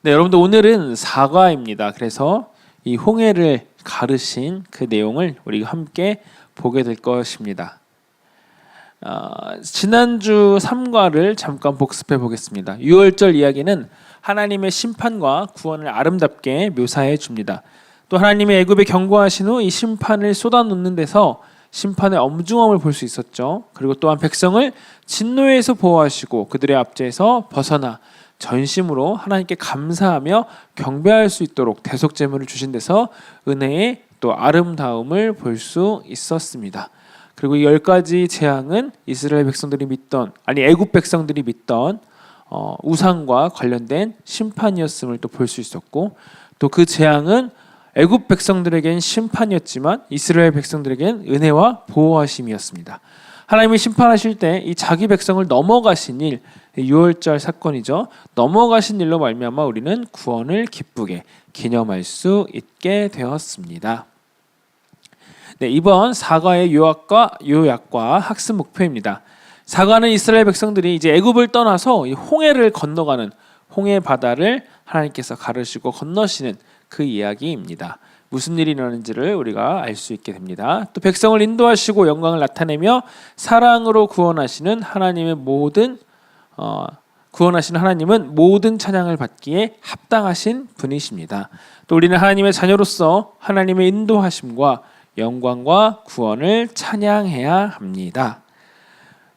네, 여러분들 오늘은 사과입니다. 그래서 이 홍해를 가르신 그 내용을 우리가 함께 보게 될 것입니다. 지난주 3과를 잠깐 복습해 보겠습니다. 유월절 이야기는 하나님의 심판과 구원을 아름답게 묘사해 줍니다. 또 하나님의 애굽에 경고하신 후 이 심판을 쏟아놓는 데서 심판의 엄중함을 볼 수 있었죠. 그리고 또한 백성을 진노에서 보호하시고 그들의 압제에서 벗어나 전심으로 하나님께 감사하며 경배할 수 있도록 대속제물을 주신 데서 은혜의 또 아름다움을 볼 수 있었습니다. 그리고 이 10가지 재앙은 이스라엘 백성들이 믿던, 아니 애굽 백성들이 믿던 우상과 관련된 심판이었음을 또 볼 수 있었고, 또 그 재앙은 애굽 백성들에겐 심판이었지만 이스라엘 백성들에겐 은혜와 보호하심이었습니다. 하나님이 심판하실 때 이 자기 백성을 넘어가신 일, 유월절 사건이죠. 넘어가신 일로 말미암아 우리는 구원을 기쁘게 기념할 수 있게 되었습니다. 네, 이번 사과의 요약과 학습 목표입니다. 사과는 이스라엘 백성들이 이제 애굽을 떠나서 이 홍해를 건너가는 홍해 바다를 하나님께서 가르시고 건너시는 그 이야기입니다. 무슨 일이 일어나는지를 우리가 알 수 있게 됩니다. 또 백성을 인도하시고 영광을 나타내며 사랑으로 구원하시는 하나님의 구원하시는 하나님은 모든 찬양을 받기에 합당하신 분이십니다. 또 우리는 하나님의 자녀로서 하나님의 인도하심과 영광과 구원을 찬양해야 합니다.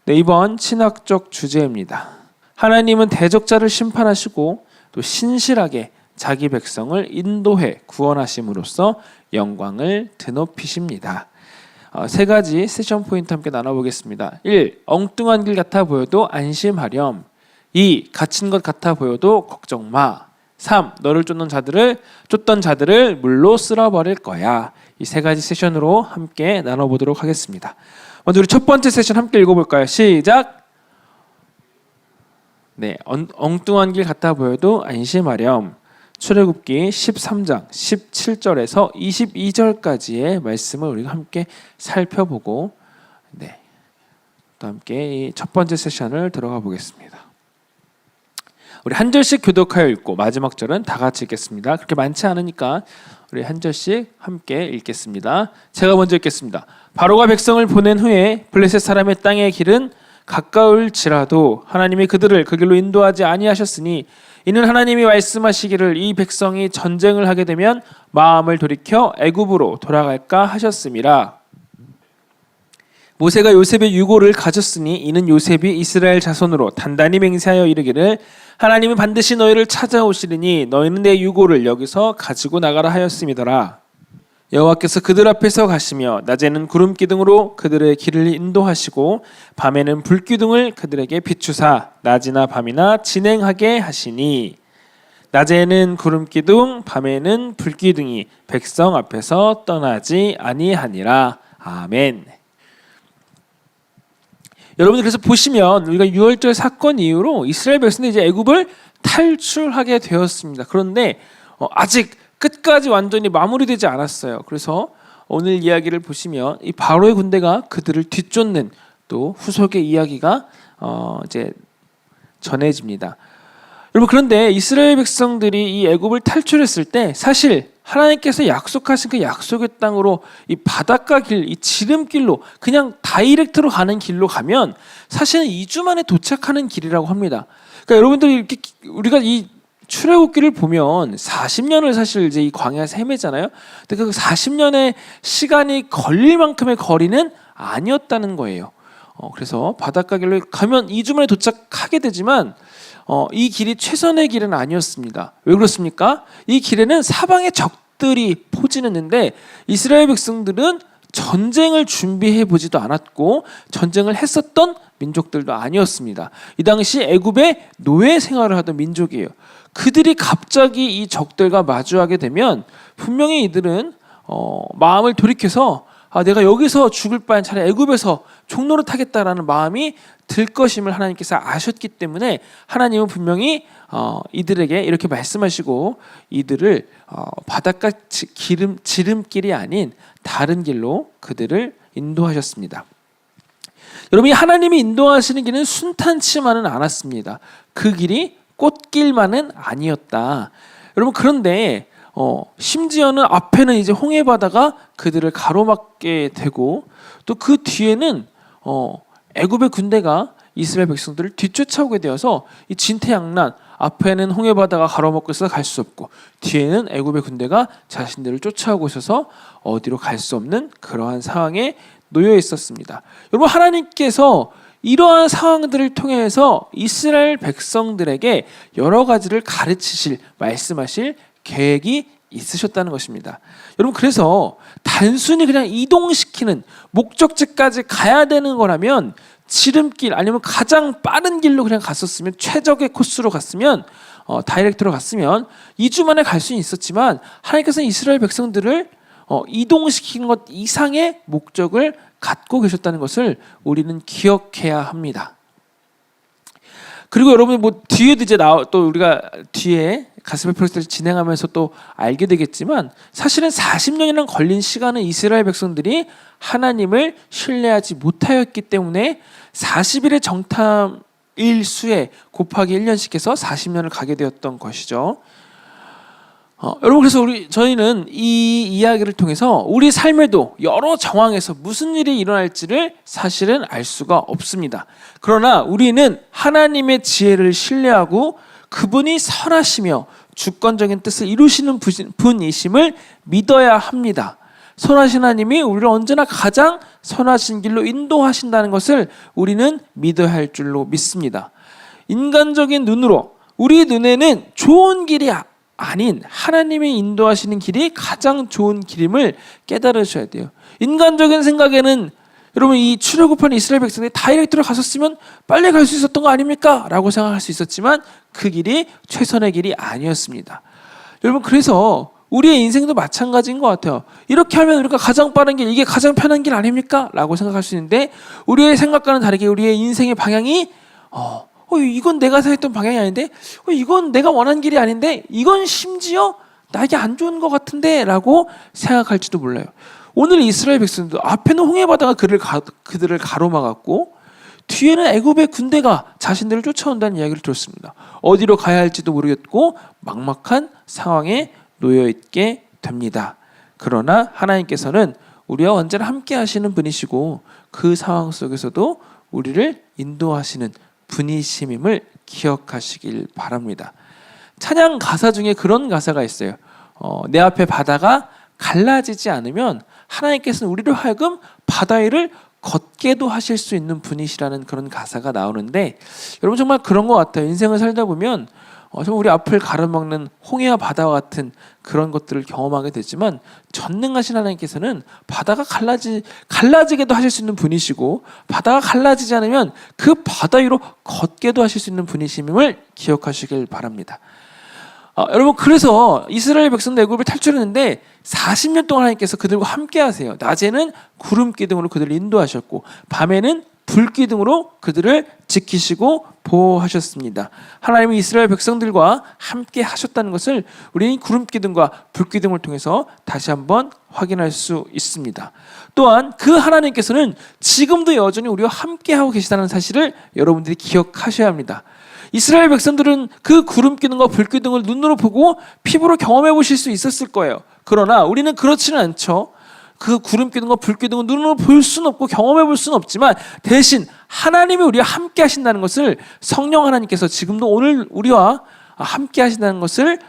네, 이번 신학적 주제입니다. 하나님은 대적자를 심판하시고 또 신실하게 자기 백성을 인도해 구원하심으로써 영광을 드높이십니다. 세 가지 세션 포인트 함께 나눠보겠습니다. 1. 엉뚱한 길 같아 보여도 안심하렴. 2. 갇힌 것 같아 보여도 걱정 마. 3. 너를 쫓던 자들을 물로 쓸어버릴 거야. 이 세 가지 세션으로 함께 나눠보도록 하겠습니다. 먼저 우리 첫 번째 세션 함께 읽어볼까요? 시작! 네, 엉뚱한 길 같아 보여도 안심하렴. 출애굽기 13장 17절에서 22절까지의 말씀을 우리가 함께 살펴보고, 네, 또 함께 이 첫 번째 세션을 들어가 보겠습니다. 우리 한 절씩 교독하여 읽고 마지막 절은 다 같이 읽겠습니다. 그렇게 많지 않으니까 우리 한 절씩 함께 읽겠습니다. 제가 먼저 읽겠습니다. 바로가 백성을 보낸 후에 블레셋 사람의 땅의 길은 가까울지라도 하나님이 그들을 그 길로 인도하지 아니하셨으니 이는 하나님이 말씀하시기를 이 백성이 전쟁을 하게 되면 마음을 돌이켜 애굽으로 돌아갈까 하셨음이라. 모세가 요셉의 유고를 가졌으니 이는 요셉이 이스라엘 자손으로 단단히 맹세하여 이르기를 하나님은 반드시 너희를 찾아오시리니 너희는 내 유고를 여기서 가지고 나가라 하였음이더라. 여호와께서 그들 앞에서 가시며 낮에는 구름 기둥으로 그들의 길을 인도하시고 밤에는 불 기둥을 그들에게 비추사 낮이나 밤이나 진행하게 하시니 낮에는 구름 기둥 밤에는 불 기둥이 백성 앞에서 떠나지 아니하니라. 아멘. 여러분들 그래서 보시면 우리가 유월절 사건 이후로 이스라엘 백성들이 이제 애굽을 탈출하게 되었습니다. 그런데 아직 끝까지 완전히 마무리되지 않았어요. 그래서 오늘 이야기를 보시면 이 바로의 군대가 그들을 뒤쫓는 또 후속의 이야기가 이제 전해집니다. 여러분, 그런데 이스라엘 백성들이 이 애굽을 탈출했을 때 사실 하나님께서 약속하신 그 약속의 땅으로 이 바닷가 길, 이 지름길로 그냥 다이렉트로 가는 길로 가면 사실은 2주 만에 도착하는 길이라고 합니다. 그러니까 여러분들이 이렇게 우리가 이 출애굽기를 보면 40년을 사실 이제 이 광야에서 헤매잖아요. 근데 그 40년의 시간이 걸릴 만큼의 거리는 아니었다는 거예요. 그래서 바닷가 길로 가면 2주 만에 도착하게 되지만 이 길이 최선의 길은 아니었습니다. 왜 그렇습니까? 이 길에는 사방에 적들이 포진했는데 이스라엘 백성들은 전쟁을 준비해 보지도 않았고 전쟁을 했었던 민족들도 아니었습니다. 이 당시 애굽의 노예 생활을 하던 민족이에요. 그들이 갑자기 이 적들과 마주하게 되면 분명히 이들은 마음을 돌이켜서 내가 여기서 죽을 바엔 차라리 애굽에서 종노릇 하겠다라는 마음이 들 것임을 하나님께서 아셨기 때문에 하나님은 분명히 이들에게 이렇게 말씀하시고 이들을 바닷가 지름길이 아닌 다른 길로 그들을 인도하셨습니다. 여러분, 이 하나님이 인도하시는 길은 순탄치만은 않았습니다. 그 길이 꽃길만은 아니었다. 여러분 그런데 심지어는 앞에는 이제 홍해 바다가 그들을 가로막게 되고 또 그 뒤에는 애굽의 군대가 이스라엘 백성들을 뒤쫓아오게 되어서 이 진퇴양난, 앞에는 홍해 바다가 가로막고 있어서 갈 수 없고 뒤에는 애굽의 군대가 자신들을 쫓아오고 있어서 어디로 갈 수 없는 그러한 상황에 놓여 있었습니다. 여러분 하나님께서 이러한 상황들을 통해서 이스라엘 백성들에게 여러 가지를 가르치실, 말씀하실 계획이 있으셨다는 것입니다. 여러분 그래서 단순히 그냥 이동시키는 목적지까지 가야 되는 거라면 지름길 아니면 가장 빠른 길로 그냥 갔었으면 최적의 코스로 갔으면 다이렉트로 갔으면 2주 만에 갈 수는 있었지만 하나님께서는 이스라엘 백성들을 이동시키는 것 이상의 목적을 갖고 계셨다는 것을 우리는 기억해야 합니다. 그리고 여러분 뭐 뒤에도 이제 또 우리가 뒤에 가스펠 프로젝트를 진행하면서 또 알게 되겠지만 사실은 40년이나 걸린 시간은 이스라엘 백성들이 하나님을 신뢰하지 못하였기 때문에 40일의 정탐 일수에 곱하기 1년씩 해서 40년을 가게 되었던 것이죠. 여러분 그래서 저희는 이 이야기를 통해서 우리 삶에도 여러 정황에서 무슨 일이 일어날지를 사실은 알 수가 없습니다. 그러나 우리는 하나님의 지혜를 신뢰하고 그분이 선하시며 주권적인 뜻을 이루시는 분이심을 믿어야 합니다. 선하신 하나님이 우리를 언제나 가장 선하신 길로 인도하신다는 것을 우리는 믿어야 할 줄로 믿습니다. 인간적인 눈으로 우리 눈에는 좋은 길이 아닌 하나님이 인도하시는 길이 가장 좋은 길임을 깨달으셔야 돼요. 인간적인 생각에는 여러분 이 출애굽한 이스라엘 백성들이 다이렉트로 갔었으면 빨리 갈 수 있었던 거 아닙니까? 라고 생각할 수 있었지만 그 길이 최선의 길이 아니었습니다. 여러분 그래서 우리의 인생도 마찬가지인 것 같아요. 이렇게 하면 우리가 가장 빠른 길, 이게 가장 편한 길 아닙니까? 라고 생각할 수 있는데 우리의 생각과는 다르게 우리의 인생의 방향이 이건 내가 생각했던 방향이 아닌데 이건 내가 원하는 길이 아닌데 이건 심지어 나에게 안 좋은 것 같은데 라고 생각할지도 몰라요. 오늘 이스라엘 백성도 앞에는 홍해 바다가 그들을 가로막았고 뒤에는 애굽의 군대가 자신들을 쫓아온다는 이야기를 들었습니다. 어디로 가야 할지도 모르겠고 막막한 상황에 놓여 있게 됩니다. 그러나 하나님께서는 우리와 언제나 함께 하시는 분이시고 그 상황 속에서도 우리를 인도하시는 분이심임을 기억하시길 바랍니다. 찬양 가사 중에 그런 가사가 있어요. 내 앞에 바다가 갈라지지 않으면 하나님께서는 우리를 하여금 바다 위를 걷게도 하실 수 있는 분이시라는 그런 가사가 나오는데 여러분 정말 그런 것 같아요. 인생을 살다 보면 정말 우리 앞을 가로막는 홍해와 바다와 같은 그런 것들을 경험하게 되지만 전능하신 하나님께서는 바다가 갈라지게도 하실 수 있는 분이시고 바다가 갈라지지 않으면 그 바다 위로 걷게도 하실 수 있는 분이심을 기억하시길 바랍니다. 여러분 그래서 이스라엘 백성들 애굽을 탈출했는데 40년 동안 하나님께서 그들과 함께 하세요. 낮에는 구름 기둥으로 그들을 인도하셨고 밤에는 불 기둥으로 그들을 지키시고 보호하셨습니다. 하나님이 이스라엘 백성들과 함께 하셨다는 것을 우리는 구름 기둥과 불 기둥을 통해서 다시 한번 확인할 수 있습니다. 또한 그 하나님께서는 지금도 여전히 우리와 함께 하고 계시다는 사실을 여러분들이 기억하셔야 합니다. 이스라엘 백성들은 그 구름 기둥과 불 기둥을 눈으로 보고 피부로 경험해 보실 수 있었을 거예요. 그러나 우리는 그렇지는 않죠. 그 구름 기둥과 불 기둥은 눈으로 볼 수는 없고 경험해 볼 수는 없지만 대신 하나님이 우리와 함께 하신다는 것을 성령 하나님께서 지금도 오늘 우리와 함께 하신다는 것을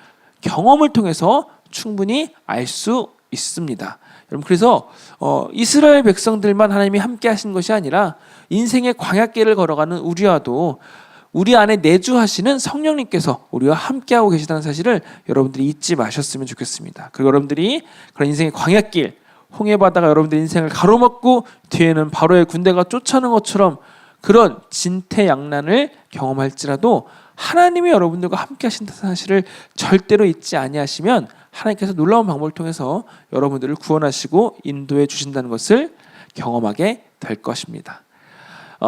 경험을 통해서 충분히 알 수 있습니다. 여러분 그래서 이스라엘 백성들만 하나님이 함께 하신 것이 아니라 인생의 광야길을 걸어가는 우리와도 우리 안에 내주하시는 성령님께서 우리와 함께하고 계시다는 사실을 여러분들이 잊지 마셨으면 좋겠습니다. 그리고 여러분들이 그런 인생의 광야길, 홍해 바다가 여러분들 인생을 가로막고 뒤에는 바로의 군대가 쫓아오는 것처럼 그런 진퇴양난을 경험할지라도 하나님이 여러분들과 함께 하신다는 사실을 절대로 잊지 아니하시면 하나님께서 놀라운 방법을 통해서 여러분들을 구원하시고 인도해 주신다는 것을 경험하게 될 것입니다.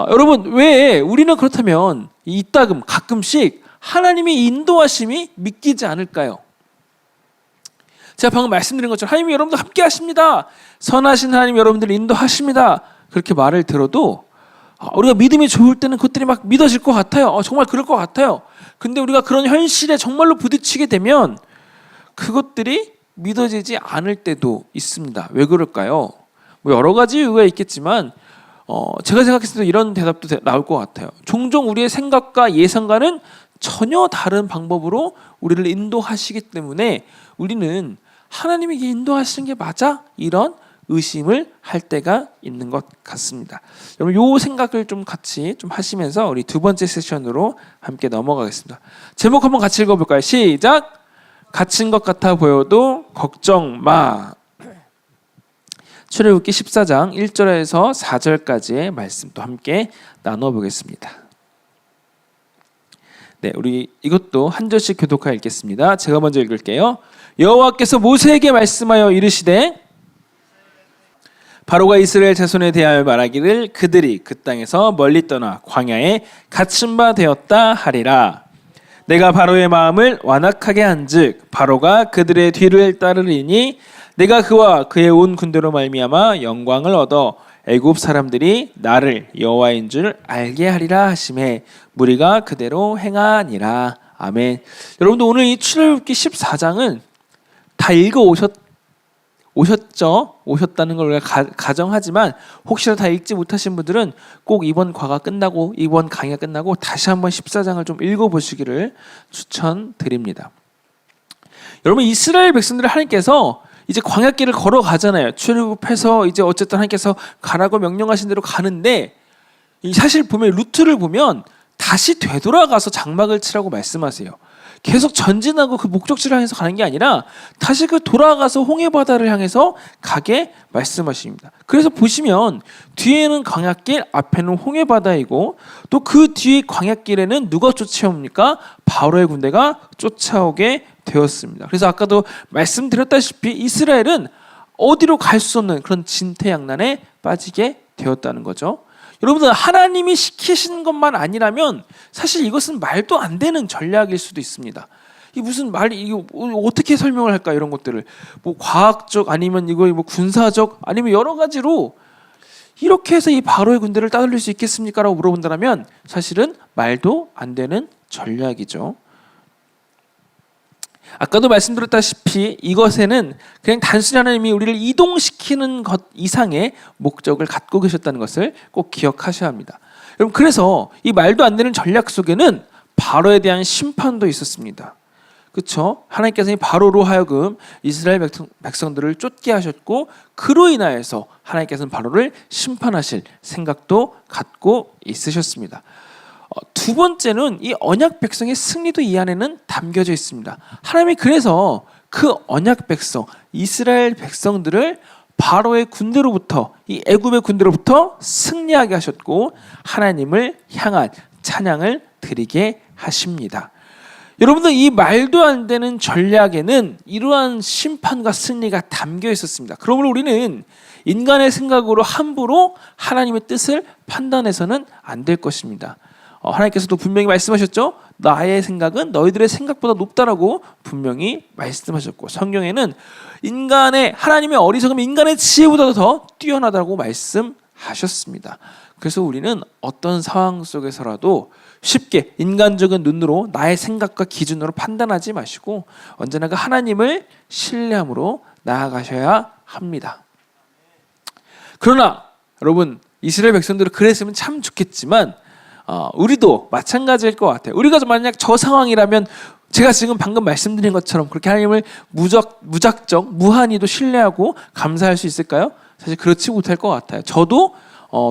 여러분 왜 우리는 그렇다면 이따금 가끔씩 하나님의 인도하심이 믿기지 않을까요? 제가 방금 말씀드린 것처럼 하나님이 여러분들 함께 하십니다. 선하신 하나님 여러분들을 인도하십니다. 그렇게 말을 들어도 우리가 믿음이 좋을 때는 그것들이 막 믿어질 것 같아요. 정말 그럴 것 같아요. 근데 우리가 그런 현실에 정말로 부딪히게 되면 그것들이 믿어지지 않을 때도 있습니다. 왜 그럴까요? 뭐 여러 가지 이유가 있겠지만 제가 생각했을 때 이런 대답도 나올 것 같아요. 종종 우리의 생각과 예상과는 전혀 다른 방법으로 우리를 인도하시기 때문에 우리는 하나님이 인도하시는 게 맞아? 이런 의심을 할 때가 있는 것 같습니다. 여러분 요 생각을 좀 같이 좀 하시면서 우리 두 번째 세션으로 함께 넘어가겠습니다. 제목 한번 같이 읽어볼까요? 시작! 갇힌 것 같아 보여도 걱정 마. 출애굽기 14장 1절에서 4절까지의 말씀 또 함께 나눠보겠습니다. 네, 우리 이것도 한 절씩 교독하여 읽겠습니다. 제가 먼저 읽을게요. 여호와께서 모세에게 말씀하여 이르시되 바로가 이스라엘 자손에 대하여 말하기를 그들이 그 땅에서 멀리 떠나 광야에 갇힌 바 되었다 하리라. 내가 바로의 마음을 완악하게 한즉 바로가 그들의 뒤를 따르리니 내가 그와 그의 온 군대로 말미암아 영광을 얻어 애굽 사람들이 나를 여호와인 줄 알게 하리라 하시매 무리가 그대로 행하니라. 아멘. 여러분도 오늘 이 출애굽기 14장은 다 오셨다는 걸 우리가 가정하지만 혹시나 다 읽지 못하신 분들은 꼭 이번 강의가 끝나고 다시 한번 14장을 좀 읽어보시기를 추천드립니다. 여러분 이스라엘 백성들을 하나님께서 이제 광야길을 걸어가잖아요. 출애굽해서 이제 어쨌든 하나님께서 가라고 명령하신 대로 가는데 사실 보면 루트를 보면 다시 되돌아가서 장막을 치라고 말씀하세요. 계속 전진하고 그 목적지를 향해서 가는 게 아니라 다시 그 돌아가서 홍해바다를 향해서 가게 말씀하십니다. 그래서 보시면 뒤에는 광야길, 앞에는 홍해바다이고 또 그 뒤에 광야길에는 누가 쫓아옵니까? 바로의 군대가 쫓아오게 되었습니다. 그래서 아까도 말씀드렸다시피 이스라엘은 어디로 갈 수 없는 그런 진퇴양난에 빠지게 되었다는 거죠. 여러분들 하나님이 시키신 것만 아니라면 사실 이것은 말도 안 되는 전략일 수도 있습니다. 이 무슨 이거 어떻게 설명을 할까 이런 것들을 뭐 과학적 아니면 이거 뭐 군사적 아니면 여러 가지로 이렇게 해서 이 바로의 군대를 따돌릴 수 있겠습니까라고 물어본다면 사실은 말도 안 되는 전략이죠. 아까도 말씀드렸다시피 이것에는 그냥 단순히 하나님이 우리를 이동시키는 것 이상의 목적을 갖고 계셨다는 것을 꼭 기억하셔야 합니다. 여러분 그래서 이 말도 안 되는 전략 속에는 바로에 대한 심판도 있었습니다. 그렇죠? 하나님께서 바로로 하여금 이스라엘 백성들을 쫓게 하셨고 그로 인하여서 하나님께서는 바로를 심판하실 생각도 갖고 있으셨습니다. 두 번째는 이 언약 백성의 승리도 이 안에는 담겨져 있습니다. 하나님이 그래서 그 언약 백성, 이스라엘 백성들을 바로의 군대로부터 이 애굽의 군대로부터 승리하게 하셨고 하나님을 향한 찬양을 드리게 하십니다. 여러분들 이 말도 안 되는 전략에는 이러한 심판과 승리가 담겨 있었습니다. 그러므로 우리는 인간의 생각으로 함부로 하나님의 뜻을 판단해서는 안 될 것입니다. 하나님께서도 분명히 말씀하셨죠. 나의 생각은 너희들의 생각보다 높다라고 분명히 말씀하셨고 성경에는 하나님의 어리석음 인간의 지혜보다 더 뛰어나다고 말씀하셨습니다. 그래서 우리는 어떤 상황 속에서라도 쉽게 인간적인 눈으로 나의 생각과 기준으로 판단하지 마시고 언제나 그 하나님을 신뢰함으로 나아가셔야 합니다. 그러나 여러분 이스라엘 백성들은 그랬으면 참 좋겠지만 우리도 마찬가지일 것 같아요. 우리가 만약 저 상황이라면 제가 지금 방금 말씀드린 것처럼 그렇게 하나님을 무작정 무한히도 신뢰하고 감사할 수 있을까요? 사실 그렇지 못할 것 같아요. 저도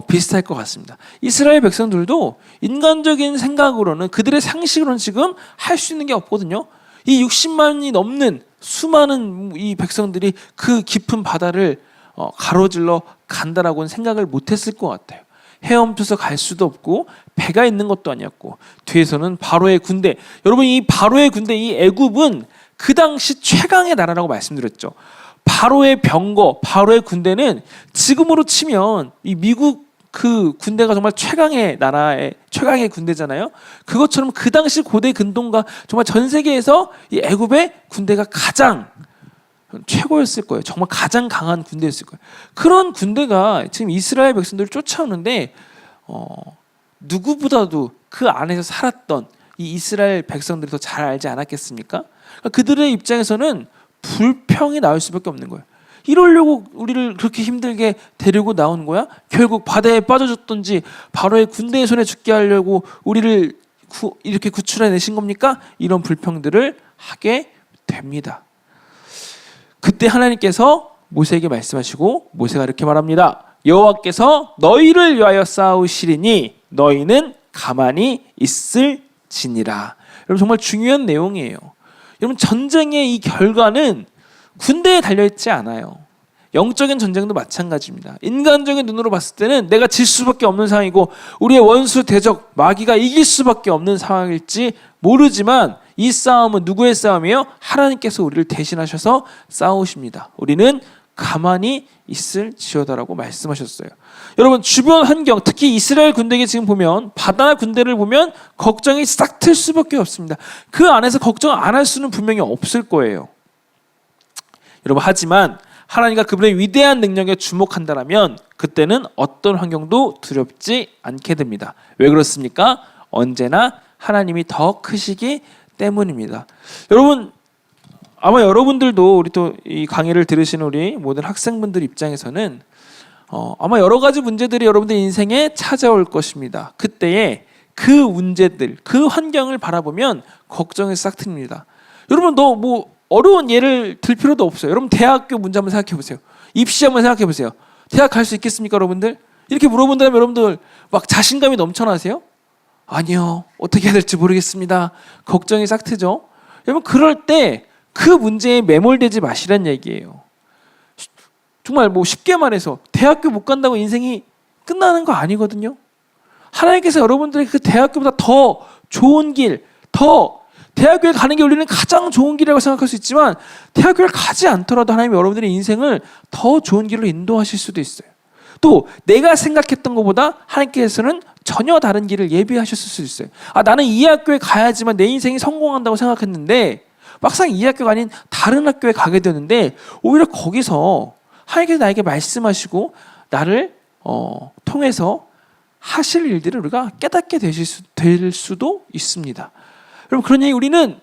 비슷할 것 같습니다. 이스라엘 백성들도 인간적인 생각으로는 그들의 상식으로는 지금 할 수 있는 게 없거든요. 이 60만이 넘는 수많은 이 백성들이 그 깊은 바다를 가로질러 간다라고는 생각을 못했을 것 같아요. 헤엄쳐서 갈 수도 없고 배가 있는 것도 아니었고 뒤에서는 바로의 군대. 여러분 이 바로의 군대 이 애굽은 그 당시 최강의 나라라고 말씀드렸죠. 바로의 병거, 바로의 군대는 지금으로 치면 이 미국 그 군대가 정말 최강의 나라의 최강의 군대잖아요. 그것처럼 그 당시 고대 근동과 정말 전 세계에서 이 애굽의 군대가 가장 최고였을 거예요. 정말 가장 강한 군대였을 거예요. 그런 군대가 지금 이스라엘 백성들을 쫓아오는데 누구보다도 그 안에서 살았던 이 이스라엘 백성들이 더 잘 알지 않았겠습니까? 그러니까 그들의 입장에서는 불평이 나올 수밖에 없는 거예요. 이러려고 우리를 그렇게 힘들게 데리고 나온 거야? 결국 바다에 빠져줬던지 바로의 군대의 손에 죽게 하려고 우리를 이렇게 구출해 내신 겁니까? 이런 불평들을 하게 됩니다. 그때 하나님께서 모세에게 말씀하시고 모세가 이렇게 말합니다. 여호와께서 너희를 위하여 싸우시리니 너희는 가만히 있을지니라. 여러분 정말 중요한 내용이에요. 여러분 전쟁의 이 결과는 군대에 달려있지 않아요. 영적인 전쟁도 마찬가지입니다. 인간적인 눈으로 봤을 때는 내가 질 수밖에 없는 상황이고 우리의 원수 대적 마귀가 이길 수밖에 없는 상황일지 모르지만 이 싸움은 누구의 싸움이에요? 하나님께서 우리를 대신하셔서 싸우십니다. 우리는 가만히 있을지어다라고 말씀하셨어요. 여러분 주변 환경, 특히 이스라엘 군대에게 지금 보면 바다 군대를 보면 걱정이 싹 틀 수밖에 없습니다. 그 안에서 걱정 안 할 수는 분명히 없을 거예요. 여러분 하지만 하나님과 그분의 위대한 능력에 주목한다면 그때는 어떤 환경도 두렵지 않게 됩니다. 왜 그렇습니까? 언제나 하나님이 더 크시기 때문입니다. 여러분 아마 여러분들도 우리 또 이 강의를 들으시는 우리 모든 학생분들 입장에서는 아마 여러 가지 문제들이 여러분들 인생에 찾아올 것입니다. 그때에 그 문제들, 그 환경을 바라보면 걱정이 싹 틉니다. 여러분 너 뭐 어려운 예를 들 필요도 없어요. 여러분 대학교 문제 한번 생각해 보세요. 입시 한번 생각해 보세요. 대학 갈 수 있겠습니까, 여러분들? 이렇게 물어본다면 여러분들 막 자신감이 넘쳐나세요? 아니요. 어떻게 해야 될지 모르겠습니다. 걱정이 싹 트죠. 여러분 그럴 때 그 문제에 매몰되지 마시란 얘기예요. 정말 뭐 쉽게 말해서 대학교 못 간다고 인생이 끝나는 거 아니거든요. 하나님께서 여러분들에게 그 대학교보다 더 좋은 길, 더 대학교에 가는 게 우리는 가장 좋은 길이라고 생각할 수 있지만 대학교를 가지 않더라도 하나님이 여러분들의 인생을 더 좋은 길로 인도하실 수도 있어요. 또 내가 생각했던 것보다 하나님께서는 전혀 다른 길을 예비하셨을 수 있어요. 나는 이 학교에 가야지만 내 인생이 성공한다고 생각했는데 막상 이 학교가 아닌 다른 학교에 가게 되는데 오히려 거기서 하나님께서 나에게 말씀하시고 나를 통해서 하실 일들을 우리가 깨닫게 될 수도 있습니다. 여러분 그러니 우리는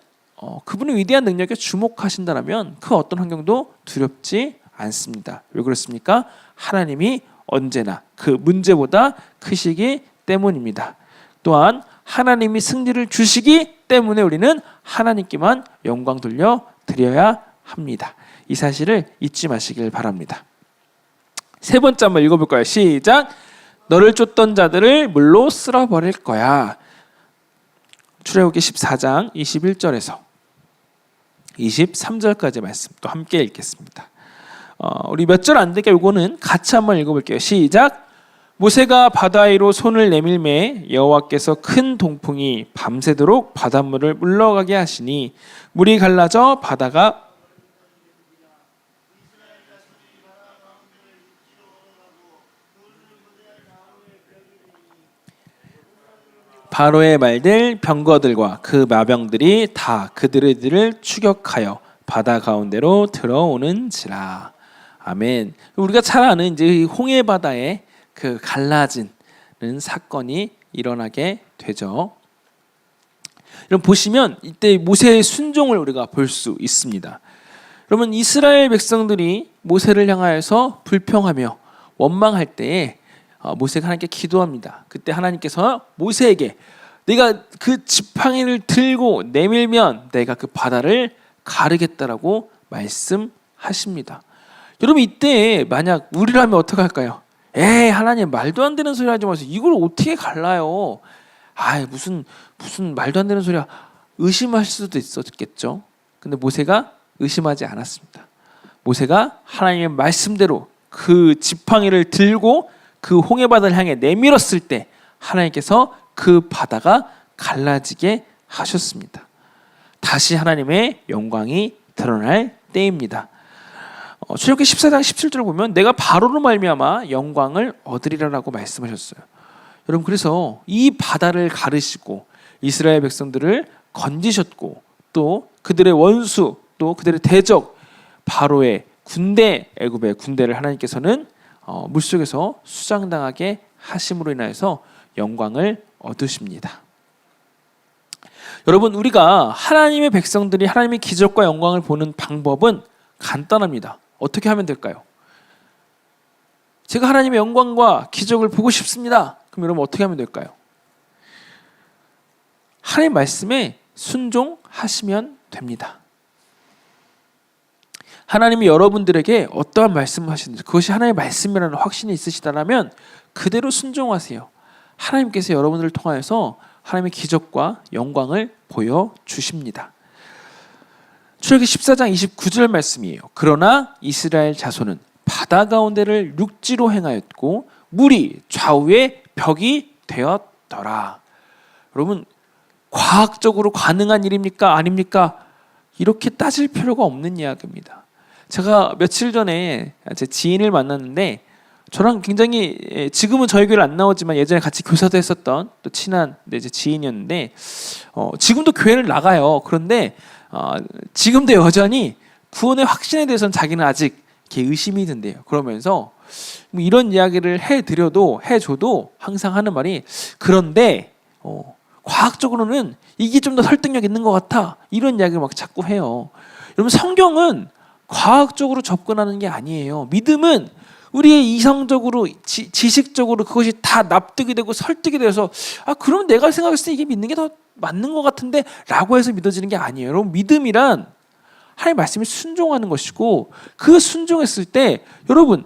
그분의 위대한 능력에 주목하신다면 그 어떤 환경도 두렵지 않습니다. 왜 그렇습니까? 하나님이 언제나 그 문제보다 크시기 때문입니다. 또한 하나님이 승리를 주시기 때문에 우리는 하나님께만 영광 돌려 드려야 합니다. 이 사실을 잊지 마시길 바랍니다. 세 번째 한번 읽어볼까요? 시작. 너를 쫓던 자들을 물로 쓸어버릴 거야. 출애굽기 14장 21절에서 23절까지 말씀 또 함께 읽겠습니다. 우리 몇 절 안 되니까 이거는 같이 한번 읽어볼게요. 시작. 모세가 바다 위로 손을 내밀매 여호와께서 큰 동풍이 밤새도록 바닷물을 물러가게 하시니 물이 갈라져 바다가 바로의 말들 병거들과 그 마병들이 다 그들을 추격하여 바다 가운데로 들어오는지라. 아멘. 우리가 잘 아는 이제 홍해 바다에 그 갈라지는 사건이 일어나게 되죠. 여러분 보시면 이때 모세의 순종을 우리가 볼 수 있습니다. 여러분 이스라엘 백성들이 모세를 향하여서 불평하며 원망할 때에 모세가 하나님께 기도합니다. 그때 하나님께서 모세에게 내가 그 지팡이를 들고 내밀면 내가 그 바다를 가르겠다라고 말씀하십니다. 여러분 이때 만약 우리라면 어떻게 할까요? 하나님 말도 안 되는 소리 하지 마세요. 이걸 어떻게 갈라요? 무슨 말도 안 되는 소리야. 의심하실 수도 있었겠죠. 근데 모세가 의심하지 않았습니다. 모세가 하나님의 말씀대로 그 지팡이를 들고 그 홍해바다를 향해 내밀었을 때 하나님께서 그 바다가 갈라지게 하셨습니다. 다시 하나님의 영광이 드러날 때입니다. 출애굽기 14장 17절을 보면 내가 바로로 말미암아 영광을 얻으리라라고 말씀하셨어요. 여러분 그래서 이 바다를 가르시고 이스라엘 백성들을 건지셨고 또 그들의 원수 또 그들의 대적 바로의 군대 애굽의 군대를 하나님께서는 물속에서 수장당하게 하심으로 인하여서 영광을 얻으십니다. 여러분, 우리가 하나님의 백성들이 하나님의 기적과 영광을 보는 방법은 간단합니다. 어떻게 하면 될까요? 제가 하나님의 영광과 기적을 보고 싶습니다. 그럼 여러분 어떻게 하면 될까요? 하나님 말씀에 순종하시면 됩니다. 하나님이 여러분들에게 어떠한 말씀을 하시는지 그것이 하나님의 말씀이라는 확신이 있으시다면 그대로 순종하세요. 하나님께서 여러분들을 통하여서 하나님의 기적과 영광을 보여주십니다. 출애굽기 14장 29절 말씀이에요. 그러나 이스라엘 자손은 바다 가운데를 육지로 행하였고 물이 좌우에 벽이 되었더라. 여러분, 과학적으로 가능한 일입니까? 아닙니까? 이렇게 따질 필요가 없는 이야기입니다. 제가 며칠 전에 제 지인을 만났는데 저랑 굉장히, 지금은 저희 교회를 안 나오지만 예전에 같이 교사도 했었던 또 친한 제 지인이었는데 지금도 교회를 나가요. 그런데 지금도 여전히 구원의 확신에 대해서는 자기는 아직 이렇게 의심이 든대요. 그러면서 뭐 이런 이야기를 해줘도 항상 하는 말이, 그런데 과학적으로는 이게 좀 더 설득력 있는 것 같아, 이런 이야기를 막 자꾸 해요. 여러분, 성경은 과학적으로 접근하는 게 아니에요. 믿음은 우리의 이성적으로 지식적으로 그것이 다 납득이 되고 설득이 돼서 그럼 내가 생각했을 때 이게 믿는 게 더 맞는 것 같은데 라고 해서 믿어지는 게 아니에요. 여러분, 믿음이란 하나님의 말씀에 순종하는 것이고, 그 순종했을 때 여러분,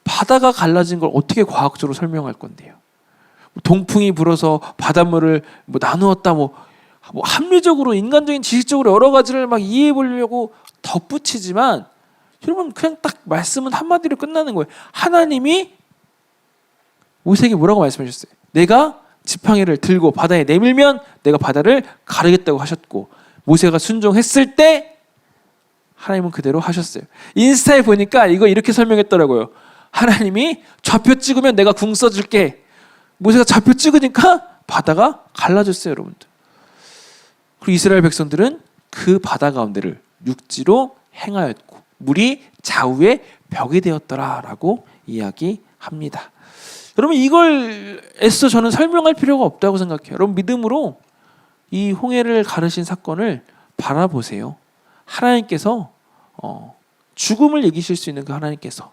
바다가 갈라진 걸 어떻게 과학적으로 설명할 건데요? 동풍이 불어서 바닷물을 나누었다, 합리적으로 인간적인 지식적으로 여러 가지를 막 이해해 보려고 덧붙이지만, 여러분, 그냥 딱 말씀은 한마디로 끝나는 거예요. 하나님이 모세에게 뭐라고 말씀하셨어요? 내가 지팡이를 들고 바다에 내밀면 내가 바다를 가르겠다고 하셨고, 모세가 순종했을 때 하나님은 그대로 하셨어요. 인스타에 보니까 이거 이렇게 설명했더라고요. 하나님이 좌표 찍으면 내가 궁 써줄게. 모세가 좌표 찍으니까 바다가 갈라졌어요, 여러분들. 그리고 이스라엘 백성들은 그 바다 가운데를 육지로 행하였고 물이 좌우에 벽이 되었더라라고 이야기합니다. 여러분, 이걸 애써 저는 설명할 필요가 없다고 생각해요. 여러분, 믿음으로 이 홍해를 가르신 사건을 바라보세요. 하나님께서 죽음을 이기실 수 있는 그 하나님께서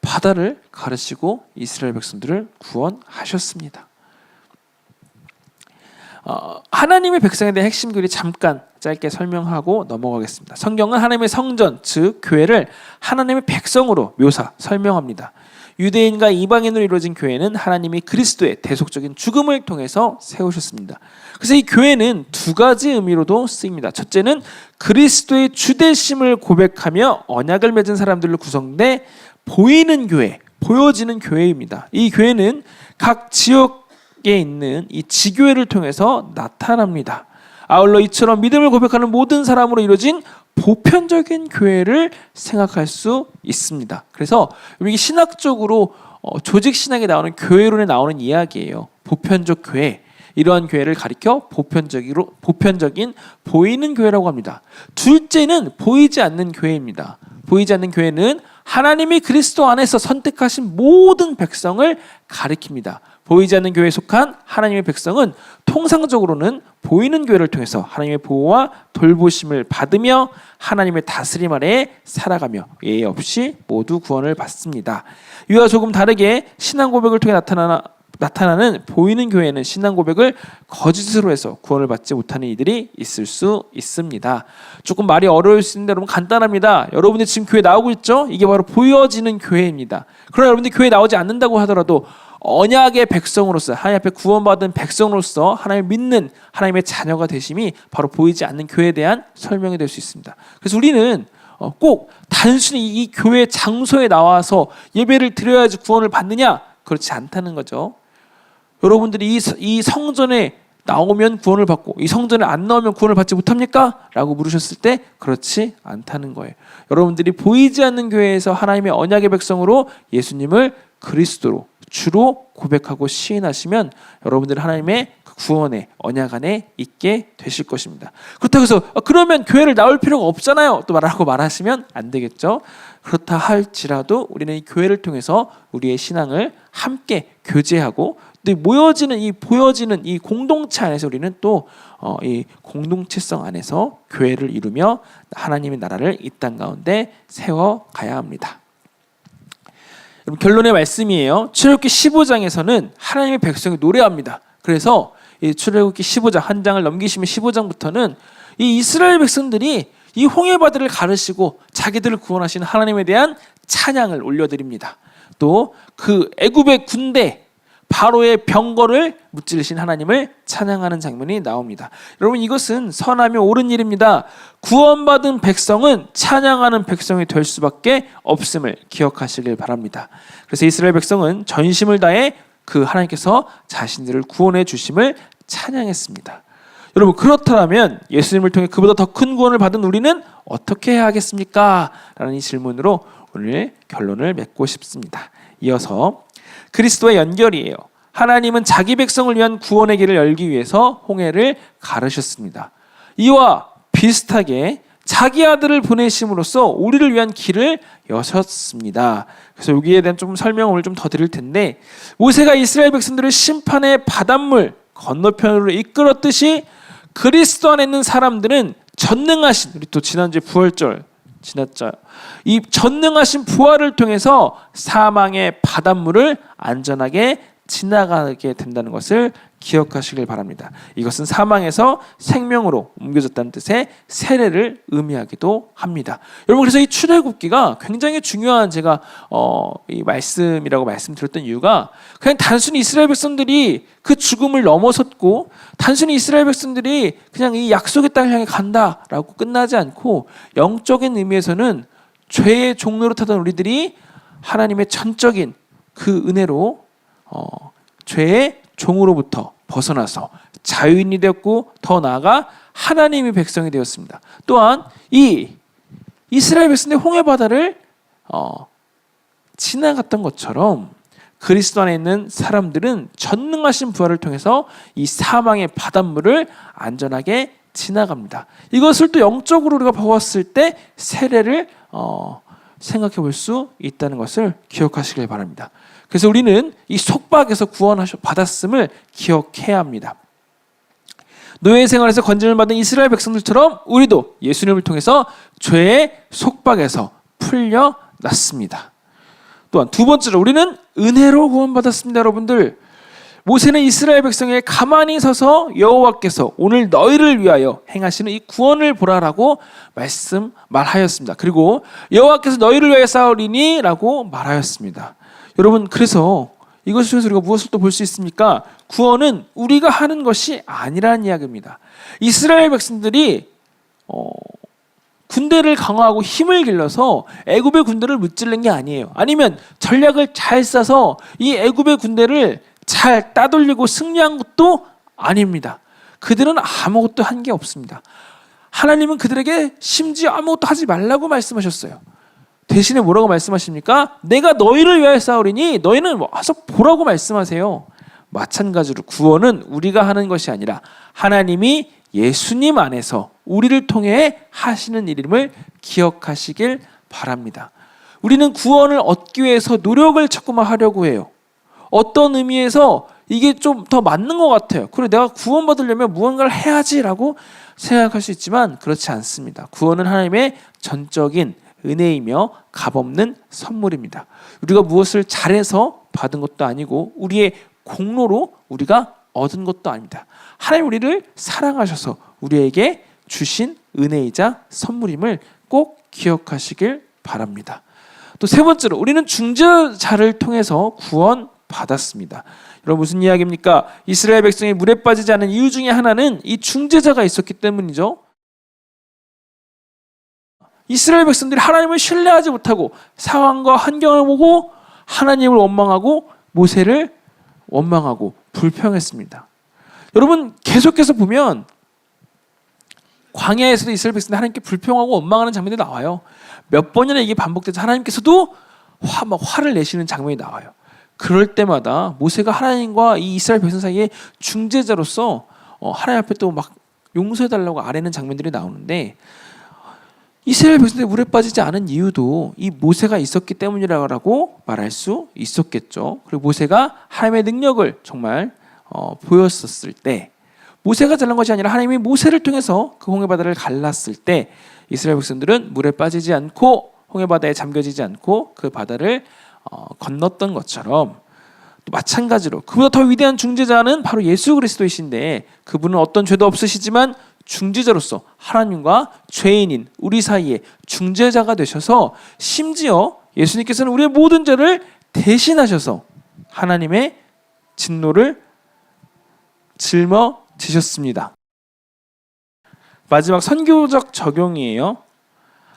바다를 가르시고 이스라엘 백성들을 구원하셨습니다. 하나님의 백성에 대한 핵심 교리 잠깐 짧게 설명하고 넘어가겠습니다. 성경은 하나님의 성전, 즉 교회를 하나님의 백성으로 설명합니다. 유대인과 이방인으로 이루어진 교회는 하나님이 그리스도의 대속적인 죽음을 통해서 세우셨습니다. 그래서 이 교회는 두 가지 의미로도 쓰입니다. 첫째는 그리스도의 주되심을 고백하며 언약을 맺은 사람들로 구성돼 보이는 교회, 보여지는 교회입니다. 이 교회는 각 지역에 있는 이 지교회를 통해서 나타납니다. 아울러 이처럼 믿음을 고백하는 모든 사람으로 이루어진 보편적인 교회를 생각할 수 있습니다. 그래서 이게 신학적으로 조직 신학에 나오는 교회론에 나오는 이야기예요. 보편적 교회, 이러한 교회를 가리켜 보편적인 보이는 교회라고 합니다. 둘째는 보이지 않는 교회입니다. 보이지 않는 교회는 하나님이 그리스도 안에서 선택하신 모든 백성을 가리킵니다. 보이지 않는 교회에 속한 하나님의 백성은 통상적으로는 보이는 교회를 통해서 하나님의 보호와 돌보심을 받으며 하나님의 다스림 아래 살아가며 예외 없이 모두 구원을 받습니다. 이와 조금 다르게 신앙 고백을 통해 나타나는 보이는 교회는 신앙 고백을 거짓으로 해서 구원을 받지 못하는 이들이 있을 수 있습니다. 조금 말이 어려울 수 있는데 여러분, 간단합니다. 여러분들 지금 교회 나오고 있죠? 이게 바로 보여지는 교회입니다. 그러나 여러분들 교회 나오지 않는다고 하더라도 언약의 백성으로서, 하나님 앞에 구원받은 백성으로서 하나님을 믿는 하나님의 자녀가 되심이 바로 보이지 않는 교회에 대한 설명이 될 수 있습니다. 그래서 우리는 꼭 단순히 이 교회 장소에 나와서 예배를 드려야지 구원을 받느냐? 그렇지 않다는 거죠. 여러분들이 이 성전에 나오면 구원을 받고 이 성전에 안 나오면 구원을 받지 못합니까? 라고 물으셨을 때 그렇지 않다는 거예요. 여러분들이 보이지 않는 교회에서 하나님의 언약의 백성으로 예수님을 그리스도로 주로 고백하고 시인하시면 여러분들은 하나님의 구원의 언약 안에 있게 되실 것입니다. 그렇다고 해서 그러면 교회를 나올 필요가 없잖아요 또 말하시면 안 되겠죠. 그렇다 할지라도 우리는 이 교회를 통해서 우리의 신앙을 함께 교제하고 또 모여지는 이 보여지는 이 공동체 안에서 우리는 또 이 공동체성 안에서 교회를 이루며 하나님의 나라를 이 땅 가운데 세워 가야 합니다. 여러분, 결론의 말씀이에요. 출애굽기 15장에서는 하나님의 백성이 노래합니다. 그래서 이 출애굽기 15장 한 장을 넘기시면 15장부터는 이 이스라엘 백성들이 이 홍해바다를 가르시고 자기들을 구원하시는 하나님에 대한 찬양을 올려드립니다. 또 그 애굽의 군대 바로의 병거를 무찌르신 하나님을 찬양하는 장면이 나옵니다. 여러분, 이것은 선하며 옳은 일입니다. 구원받은 백성은 찬양하는 백성이 될 수밖에 없음을 기억하시길 바랍니다. 그래서 이스라엘 백성은 전심을 다해 그 하나님께서 자신들을 구원해 주심을 찬양했습니다. 여러분, 그렇다면 예수님을 통해 그보다 더 큰 구원을 받은 우리는 어떻게 해야 하겠습니까? 라는 이 질문으로 오늘 결론을 맺고 싶습니다. 이어서 그리스도의 연결이에요. 하나님은 자기 백성을 위한 구원의 길을 열기 위해서 홍해를 가르셨습니다. 이와 비슷하게 자기 아들을 보내심으로써 우리를 위한 길을 여셨습니다. 그래서 여기에 대한 좀 설명을 좀 더 드릴 텐데, 모세가 이스라엘 백성들을 심판의 바닷물 건너편으로 이끌었듯이 그리스도 안에 있는 사람들은 전능하신, 우리 또 지난주에 부활절 지났죠. 이 전능하신 부활을 통해서 사망의 바닷물을 안전하게 지나가게 된다는 것을 기억하시길 바랍니다. 이것은 사망에서 생명으로 옮겨졌다는 뜻의 세례를 의미하기도 합니다. 여러분, 그래서 이 출애굽기가 굉장히 중요한 제가 이 말씀이라고 말씀드렸던 이유가 그냥 단순히 이스라엘 백성들이 그 죽음을 넘어섰고 단순히 이스라엘 백성들이 그냥 이 약속의 땅을 향해 간다라고 끝나지 않고 영적인 의미에서는 죄의 종로로 타던 우리들이 하나님의 전적인 그 은혜로 죄의 종으로부터 벗어나서 자유인이 되었고 더 나아가 하나님의 백성이 되었습니다. 또한 이 이스라엘 백성의 홍해바다를 지나갔던 것처럼 그리스도 안에 있는 사람들은 전능하신 부활을 통해서 이 사망의 바닷물을 안전하게 지나갑니다. 이것을 또 영적으로 우리가 보았을 때 세례를 생각해 볼 수 있다는 것을 기억하시길 바랍니다. 그래서 우리는 이 속박에서 구원받았음을 기억해야 합니다. 노예 생활에서 건짐을 받은 이스라엘 백성들처럼 우리도 예수님을 통해서 죄의 속박에서 풀려났습니다. 또한 두 번째로 우리는 은혜로 구원받았습니다. 여러분들, 모세는 이스라엘 백성에게 가만히 서서 여호와께서 오늘 너희를 위하여 행하시는 이 구원을 보라라고 말하였습니다. 그리고 여호와께서 너희를 위하여 싸우리니 라고 말하였습니다. 여러분, 그래서 이것을 통해서 우리가 무엇을 또 볼 수 있습니까? 구원은 우리가 하는 것이 아니라는 이야기입니다. 이스라엘 백성들이 군대를 강화하고 힘을 길러서 애굽의 군대를 무찌른 게 아니에요. 아니면 전략을 잘 짜서 이 애굽의 군대를 잘 따돌리고 승리한 것도 아닙니다. 그들은 아무것도 한 게 없습니다. 하나님은 그들에게 심지어 아무것도 하지 말라고 말씀하셨어요. 대신에 뭐라고 말씀하십니까? 내가 너희를 위하여 싸우리니 너희는 와서 보라고 말씀하세요. 마찬가지로 구원은 우리가 하는 것이 아니라 하나님이 예수님 안에서 우리를 통해 하시는 일임을 기억하시길 바랍니다. 우리는 구원을 얻기 위해서 노력을 자꾸만 하려고 해요. 어떤 의미에서 이게 좀 더 맞는 것 같아요. 그래, 내가 구원받으려면 무언가를 해야지라고 생각할 수 있지만 그렇지 않습니다. 구원은 하나님의 전적인 은혜이며 값없는 선물입니다. 우리가 무엇을 잘해서 받은 것도 아니고 우리의 공로로 우리가 얻은 것도 아닙니다. 하나님 우리를 사랑하셔서 우리에게 주신 은혜이자 선물임을 꼭 기억하시길 바랍니다. 또 세 번째로 우리는 중재자를 통해서 구원받았습니다. 여러분, 무슨 이야기입니까? 이스라엘 백성이 물에 빠지지 않은 이유 중에 하나는 이 중재자가 있었기 때문이죠. 이스라엘 백성들이 하나님을 신뢰하지 못하고 상황과 환경을 보고 하나님을 원망하고 모세를 원망하고 불평했습니다. 여러분, 계속해서 보면 광야에서도 이스라엘 백성들이 하나님께 불평하고 원망하는 장면이 나와요. 몇 번이나 이게 반복돼서 하나님께서도 화를 내시는 장면이 나와요. 그럴 때마다 모세가 하나님과 이 이스라엘 백성 사이에 중재자로서 하나님 앞에 또 막 용서해달라고 아뢰는 장면들이 나오는데, 이스라엘 백성들이 물에 빠지지 않은 이유도 이 모세가 있었기 때문이라고 말할 수 있었겠죠. 그리고 모세가 하나님의 능력을 정말 보였었을 때, 모세가 잘난 것이 아니라 하나님이 모세를 통해서 그 홍해바다를 갈랐을 때 이스라엘 백성들은 물에 빠지지 않고 홍해바다에 잠겨지지 않고 그 바다를 건넜던 것처럼, 또 마찬가지로 그보다 더 위대한 중재자는 바로 예수 그리스도이신데, 그분은 어떤 죄도 없으시지만 중재자로서 하나님과 죄인인 우리 사이에 중재자가 되셔서, 심지어 예수님께서는 우리의 모든 죄를 대신하셔서 하나님의 진노를 짊어지셨습니다. 마지막 선교적 적용이에요.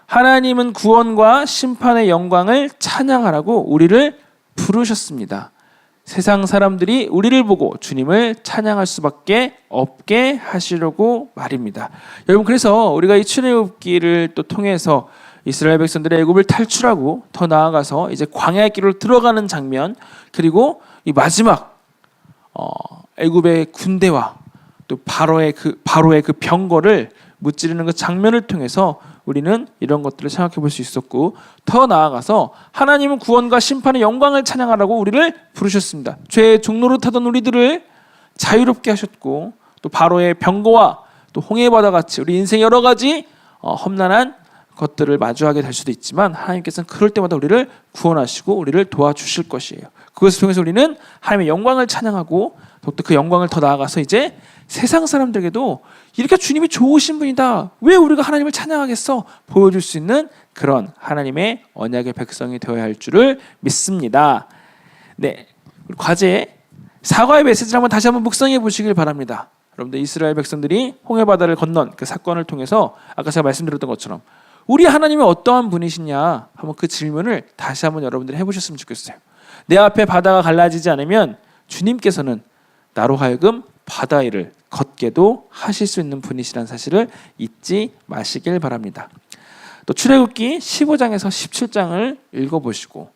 하나님은 구원과 심판의 영광을 찬양하라고 우리를 부르셨습니다. 세상 사람들이 우리를 보고 주님을 찬양할 수밖에 없게 하시려고 말입니다. 여러분, 그래서 우리가 이 출애굽기를 또 통해서 이스라엘 백성들의 애굽을 탈출하고 더 나아가서 이제 광야의 길로 들어가는 장면, 그리고 이 마지막 애굽의 군대와 또 바로의 그 병거를 무찌르는 그 장면을 통해서 우리는 이런 것들을 생각해 볼 수 있었고, 더 나아가서 하나님은 구원과 심판의 영광을 찬양하라고 우리를 부르셨습니다. 죄의 종로를 타던 우리들을 자유롭게 하셨고, 또 바로의 병거와 또 홍해바다 같이 우리 인생 여러 가지 험난한 것들을 마주하게 될 수도 있지만, 하나님께서는 그럴 때마다 우리를 구원하시고 우리를 도와주실 것이에요. 그것을 통해서 우리는 하나님의 영광을 찬양하고, 또 그 영광을 더 나아가서 이제 세상 사람들에게도 이렇게 주님이 좋으신 분이다, 왜 우리가 하나님을 찬양하겠어, 보여줄 수 있는 그런 하나님의 언약의 백성이 되어야 할 줄을 믿습니다. 네, 과제 사과의 메시지를 한번 다시 한번 묵상해 보시길 바랍니다. 여러분들, 이스라엘 백성들이 홍해바다를 건넌 그 사건을 통해서 아까 제가 말씀드렸던 것처럼 우리 하나님이 어떠한 분이시냐, 한번 그 질문을 다시 한번 여러분들이 해보셨으면 좋겠어요. 내 앞에 바다가 갈라지지 않으면 주님께서는 나로 하여금 바다 위를 걷게도 하실 수 있는 분이시라는 사실을 잊지 마시길 바랍니다. 또 출애굽기 15장에서 17장을 읽어보시고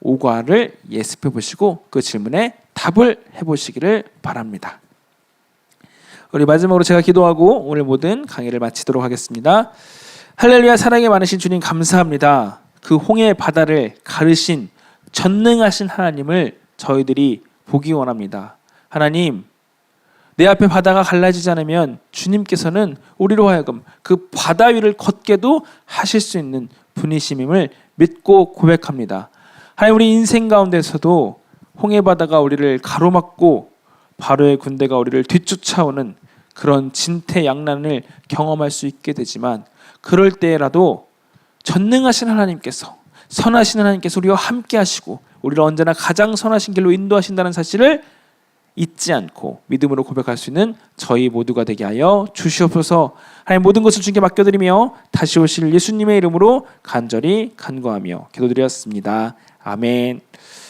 오과를 예습해 보시고 그 질문에 답을 해보시기를 바랍니다. 우리 마지막으로 제가 기도하고 오늘 모든 강의를 마치도록 하겠습니다. 할렐루야. 사랑이 많으신 주님, 감사합니다. 그 홍해 바다를 가르신 전능하신 하나님을 저희들이 보기 원합니다. 하나님, 내 앞에 바다가 갈라지지 않으면 주님께서는 우리로 하여금 그 바다 위를 걷게도 하실 수 있는 분이심임을 믿고 고백합니다. 하나님, 우리 인생 가운데서도 홍해바다가 우리를 가로막고 바로의 군대가 우리를 뒤쫓아오는 그런 진퇴양난을 경험할 수 있게 되지만, 그럴 때라도 전능하신 하나님께서, 선하신 하나님께서 우리와 함께 하시고 우리를 언제나 가장 선하신 길로 인도하신다는 사실을 잊지 않고 믿음으로 고백할 수 있는 저희 모두가 되게 하여 주시옵소서. 하나님, 모든 것을 주님께 맡겨드리며 다시 오실 예수님의 이름으로 간절히 간구하며 기도드렸습니다. 아멘.